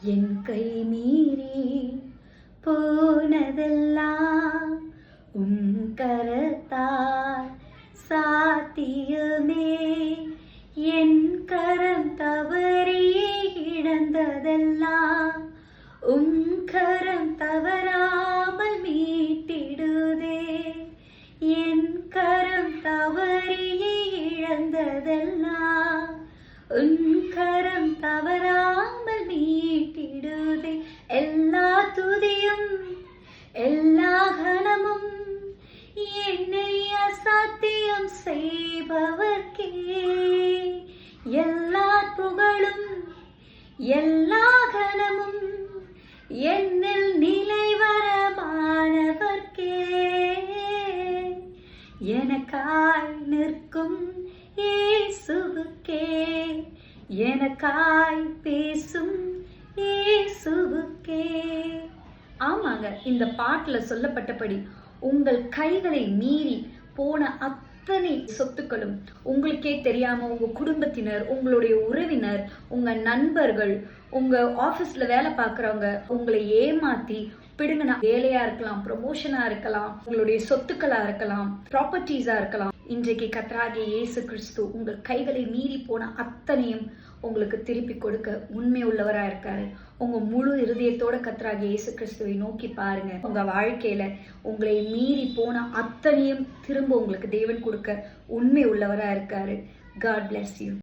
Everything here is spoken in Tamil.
என் கை மீறி போனதெல்லாம் கரத்தால் சாத்தியமே. என் கரம் தவறி இழந்ததெல்லாம் கரம் தவறாமல் மீட்டிடுதே. என் கரம் தவறி இழந்ததெல்லாம் கரம் தவறாமல் மீட்டிடுதே. எல்லா துதியும் எல்லா கணமும் என்னை அசாத்தியம் செய்பவர்க்கே. எல்லா புகழும் எல்லா கணமும் என்னில் நிலைவரமானவர்க்கே. எனக்காய் நிற்கும் இயேசுவுக்கே, எனக்காய் பேசும் இயேசுவுக்கே. ஆமாங்க, இந்த பாட்டுல சொல்லப்பட்டபடி உங்கள் கைகளை மீறி போன அத்தனை சொத்துக்களும் உங்களுக்கே தெரியாம உங்க குடும்பத்தினர், உங்களுடைய உறவினர், உங்க நண்பர்கள், உங்க ஆபீஸ்ல வேலை பார்க்கறவங்க உங்களை ஏமாத்தி பிடுங்கின வேலையா இருக்கலாம், ப்ரமோஷனா இருக்கலாம், உங்களுடைய சொத்துக்களா இருக்கலாம், ப்ராப்பர்ட்டிஸா இருக்கலாம். இன்றைக்கு கர்த்தராகிய இயேசு கிறிஸ்து உங்கள் கைகளை மீறி போன அத்தனையும் உங்களுக்கு திருப்பி கொடுக்க உண்மை உள்ளவரா இருக்காரு. உங்க முழு இருதயத்தோட கர்த்தராகிய இயேசு கிறிஸ்துவை நோக்கி பாருங்க. உங்க வாழ்க்கையில உங்களை மீறி போன அத்தனையும் திரும்ப உங்களுக்கு தேவன் கொடுக்க உண்மை உள்ளவரா இருக்காரு. God bless you.